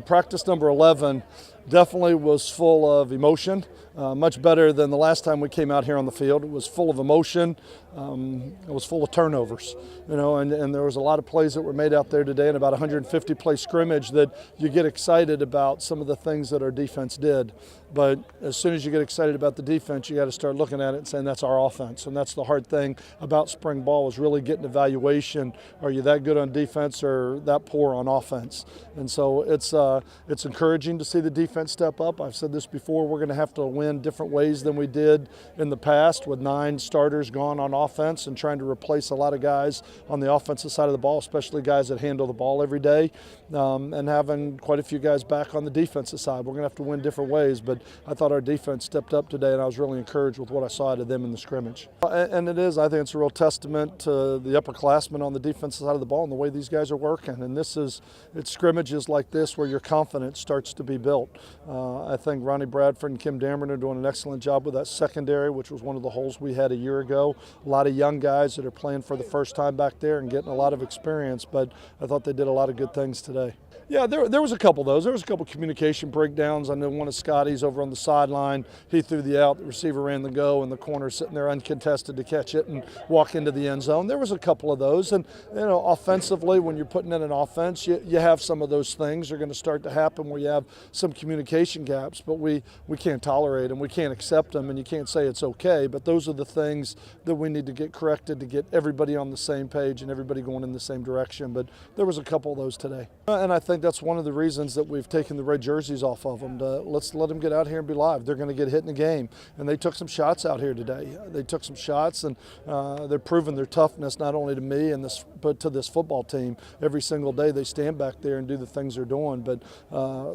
Practice number 11 definitely was full of emotion, much better than the last time we came out here on the field. It was full of emotion. It was full of turnovers, and there was a lot of plays that were made out there today, and about 150 play scrimmage that you get excited about some of the things that our defense did. But as soon as you get excited about the defense, you got to start looking at it and saying that's our offense. And that's the hard thing about spring ball, is really getting evaluation. Are you that good on defense or that poor on offense? And so it's encouraging to see the defense step up. I've said this before, we're going to have to win different ways than we did in the past, with 9 starters gone on offense and trying to replace a lot of guys on the offensive side of the ball, especially guys that handle the ball every day, and having quite a few guys back on the defensive side. We're going to have to win different ways, but I thought our defense stepped up today, and I was really encouraged with what I saw out of them in the scrimmage. And I think it's a real testament to the upperclassmen on the defensive side of the ball and the way these guys are working. And it's scrimmages like this where your confidence starts to be built. I think Ronnie Bradford and Kim Dameron are doing an excellent job with that secondary, which was one of the holes we had a year ago. A lot of young guys that are playing for the first time back there and getting a lot of experience, but I thought they did a lot of good things today. Yeah, there was a couple of those. There was a couple of communication breakdowns. I know one of Scotty's over on the sideline. He threw the out, the receiver ran the go, and the corner sitting there uncontested to catch it and walk into the end zone. There was a couple of those. And, offensively, when you're putting in an offense, you have some of those things are going to start to happen where you have some communication gaps, but we can't tolerate them. We can't accept them, and you can't say it's okay. But those are the things that we need to get corrected to get everybody on the same page and everybody going in the same direction. But there was a couple of those today. And I think that's one of the reasons that we've taken the red jerseys off of them. Let's let them get out here and be live. They're going to get hit in the game. And they took some shots out here today. They took some shots, and they're proving their toughness not only to me but to this football team. Every single day they stand back there and do the things they're doing. But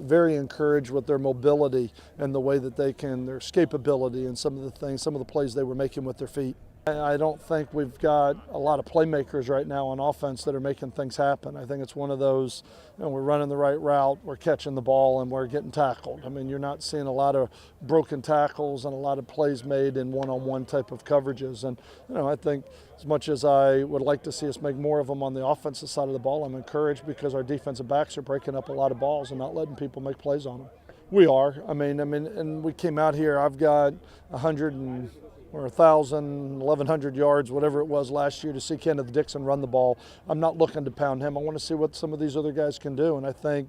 very encouraged with their mobility and the way that their escapability and some of the plays they were making with their feet. I don't think we've got a lot of playmakers right now on offense that are making things happen. I think it's one of those, we're running the right route, we're catching the ball, and we're getting tackled. I mean, you're not seeing a lot of broken tackles and a lot of plays made in one-on-one type of coverages. And, I think as much as I would like to see us make more of them on the offensive side of the ball, I'm encouraged because our defensive backs are breaking up a lot of balls and not letting people make plays on them. We are. I mean, and we came out here, I've got 1,000, 1,100 yards, whatever it was last year, to see Kenneth Dixon run the ball. I'm not looking to pound him. I want to see what some of these other guys can do. And I think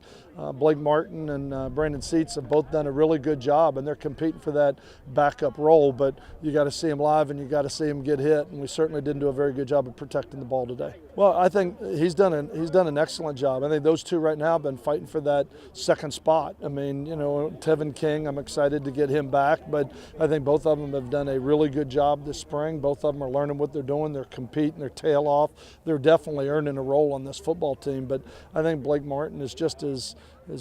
Blake Martin and Brandon Seats have both done a really good job, and they're competing for that backup role. But you got to see him live, and you got to see him get hit. And we certainly didn't do a very good job of protecting the ball today. Well, I think he's done an excellent job. I think those two right now have been fighting for that second spot. I mean, Tevin King, I'm excited to get him back, but I think both of them have done a really good job this spring. Both of them are learning what they're doing. They're competing their tail off. They're definitely earning a role on this football team. But I think Blake Martin is just his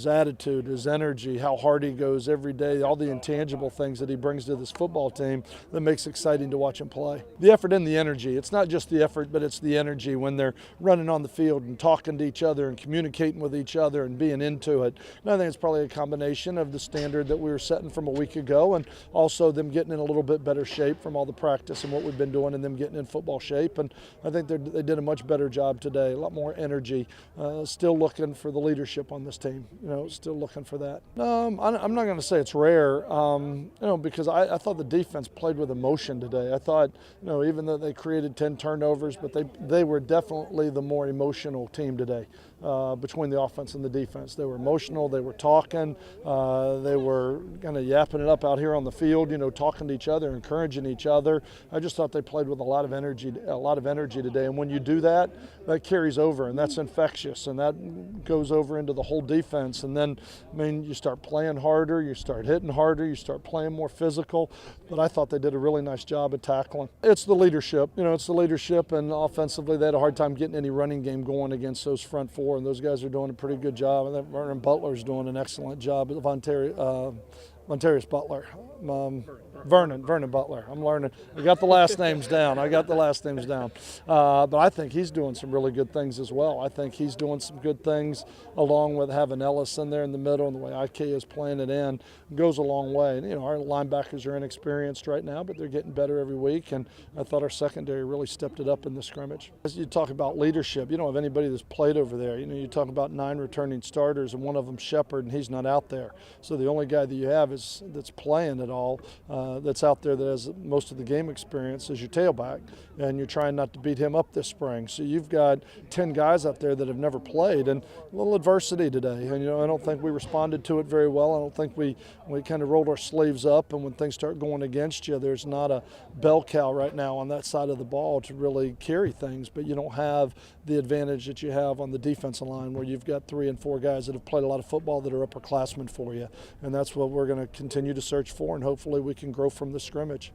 attitude, his energy, how hard he goes every day, all the intangible things that he brings to this football team that makes it exciting to watch him play. The effort and the energy. It's not just the effort, but it's the energy when they're running on the field and talking to each other and communicating with each other and being into it. And I think it's probably a combination of the standard that we were setting from a week ago, and also them getting in a little bit better shape from all the practice and what we've been doing, and them getting in football shape. And I think they did a much better job today, a lot more energy, still looking for the leadership on this team. Still looking for that. I'm not going to say it's rare, because I thought the defense played with emotion today. I thought, even though they created 10 turnovers, but they were definitely the more emotional team today. Between the offense and the defense. They were emotional, they were talking, they were kind of yapping it up out here on the field, talking to each other, encouraging each other. I just thought they played with a lot of energy today. And when you do that, that carries over, and that's infectious, and that goes over into the whole defense. And then, you start playing harder, you start hitting harder, you start playing more physical. But I thought they did a really nice job at tackling. It's the leadership, and offensively they had a hard time getting any running game going against those front four. And those guys are doing a pretty good job. I think Vernon Butler's doing an excellent job. Vontarius Butler. Vernon Butler. I'm learning. I got the last names down. But I think he's doing some really good things as well. I think he's doing some good things along with having Ellis in there in the middle, and the way IK is playing it in goes a long way. And, our linebackers are inexperienced right now, but they're getting better every week, and I thought our secondary really stepped it up in the scrimmage. As you talk about leadership, you don't have anybody that's played over there. You talk about 9 returning starters, and one of them Shepard, and he's not out there. So the only guy that you have that's playing at all, that's out there that has most of the game experience is your tailback, and you're trying not to beat him up this spring. So you've got 10 guys out there that have never played, and a little adversity today. And I don't think we responded to it very well. I don't think we kind of rolled our sleeves up, and when things start going against you, there's not a bell cow right now on that side of the ball to really carry things, but you don't have the advantage that you have on the defensive line where you've got 3 and 4 guys that have played a lot of football that are upperclassmen for you, and that's what we're going to continue to search for, and hopefully we can grow from the scrimmage.